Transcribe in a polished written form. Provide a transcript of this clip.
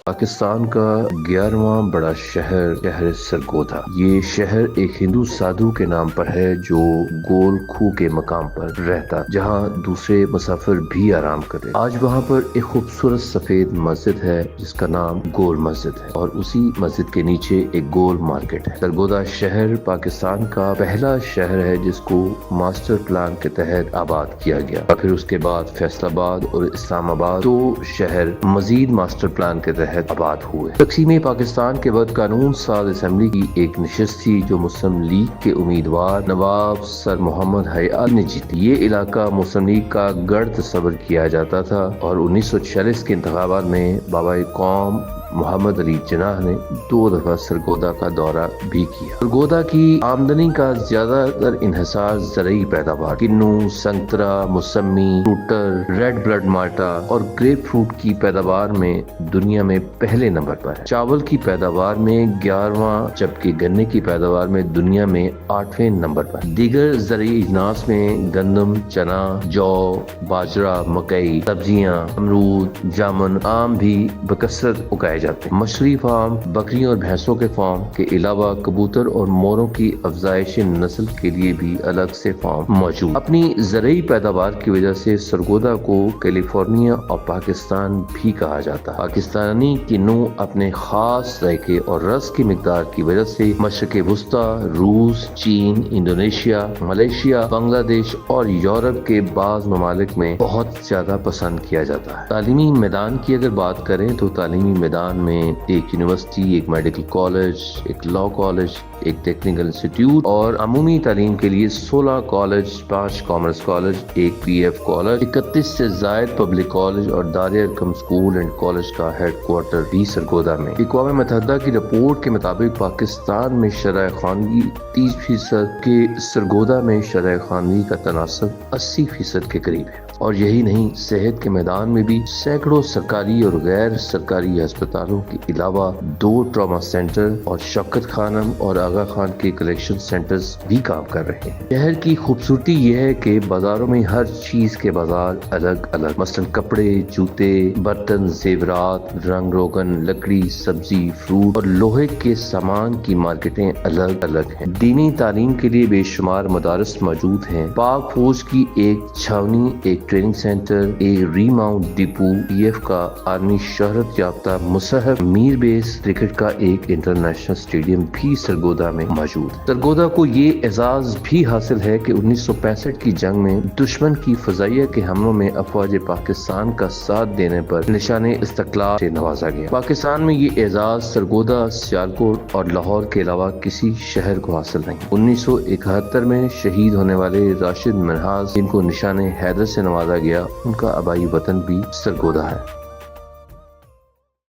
پاکستان کا 11واں بڑا شہر سرگودا۔ یہ شہر ایک ہندو سادھو کے نام پر ہے جو گول کھو کے مقام پر رہتا، جہاں دوسرے مسافر بھی آرام کرتے۔ آج وہاں پر ایک خوبصورت سفید مسجد ہے جس کا نام گول مسجد ہے، اور اسی مسجد کے نیچے ایک گول مارکیٹ ہے۔ سرگودا شہر پاکستان کا پہلا شہر ہے جس کو ماسٹر پلان کے تحت آباد کیا گیا، اور پھر اس کے بعد فیصل آباد اور اسلام آباد دو شہر مزید ماسٹر پلان کے تحت آباد ہوئے۔ تقسیم پاکستان کے بعد قانون ساز اسمبلی کی ایک نشست تھی جو مسلم لیگ کے امیدوار نواب سر محمد حیات نے جیتی۔ یہ علاقہ مسلم لیگ کا گڑھ تصور کیا جاتا تھا، اور 1946 کے انتخابات میں بابا قوم محمد علی جناح نے 2 دفعہ سرگودا کا دورہ بھی کیا۔ سرگودا کی آمدنی کا زیادہ تر انحصار زرعی پیداوار، کنو، سنترا، موسمی، فروٹر، ریڈ بلڈ مالٹا اور گریپ فروٹ کی پیداوار میں دنیا میں پہلے نمبر پر ہے۔ چاول کی پیداوار میں 11واں، جبکہ گنے کی پیداوار میں دنیا میں 8ویں نمبر پر۔ دیگر زرعی اجناس میں گندم، چنا، جو، باجرہ، مکئی، سبزیاں، امرود، جامن، آم بھی بکثرت اگائے جاتے ہیں۔ مچھلی فارم، بکریوں اور بھینسوں کے فارم کے علاوہ کبوتر اور موروں کی افزائش نسل کے لیے بھی الگ سے فارم موجود۔ اپنی زرعی پیداوار کی وجہ سے سرگودا کو کیلیفورنیا اور پاکستان بھی کہا جاتا ہے۔ پاکستانی کنو اپنے خاص ذائقے اور رس کی مقدار کی وجہ سے مشرق وسطی، روس، چین، انڈونیشیا، ملیشیا، بنگلہ دیش اور یورپ کے بعض ممالک میں بہت زیادہ پسند کیا جاتا ہے۔ تعلیمی میدان کی اگر بات کریں تو تعلیمی میدان میں ایک یونیورسٹی، ایک میڈیکل کالج، ایک لا کالج، ایک ٹیکنیکل انسٹیٹیوٹ اور عمومی تعلیم کے لیے 16 کالج، 5 کامرس کالج، ایک پی ایف کالج، 31 سے زائد پبلک کالج اور دار ارقم اسکول اینڈ کالج کا ہیڈ کوارٹر بھی سرگودا میں۔ اقوام متحدہ کی رپورٹ کے مطابق پاکستان میں شرح خواندگی 30% کے سرگودا میں شرح خواندگی کا تناسب 80% کے قریب ہے۔ اور یہی نہیں، صحت کے میدان میں بھی سینکڑوں سرکاری اور غیر سرکاری ہسپتالوں کے علاوہ 2 ٹراما سینٹر اور شوکت خانم اور آغا خان کے کلیکشن سینٹرز بھی کام کر رہے ہیں۔ شہر کی خوبصورتی یہ ہے کہ بازاروں میں ہر چیز کے بازار الگ الگ، مثلا کپڑے، جوتے، برتن، زیورات، رنگ روغن، لکڑی، سبزی، فروٹ اور لوہے کے سامان کی مارکیٹیں الگ الگ ہیں۔ دینی تعلیم کے لیے بے شمار مدارس موجود ہیں۔ پاک فوج کی ایک چھاونی، ایک ٹریننگ سینٹر، ایک ری ماؤنٹ ڈپو، پی ایف کا عالمی شہرت یافتہ مصحف میر بیس کرکٹ کا ایک انٹرنیشنل اسٹیڈیم بھی سرگودا میں موجود ہے۔ سرگودا کو یہ اعزاز بھی حاصل ہے کہ 1965 کی جنگ میں دشمن کی فضائیہ کے حملوں میں افواج پاکستان کا ساتھ دینے پر نشان استقلال سے نوازا گیا۔ پاکستان میں یہ اعزاز سرگودا، سیالکوٹ اور لاہور کے علاوہ کسی شہر کو حاصل نہیں۔ 1971 میں شہید ہونے والے راشد منہاز، جن کو نشان حیدر سے نوازا گیا، ان کا آبائی وطن بھی سرگودا ہے۔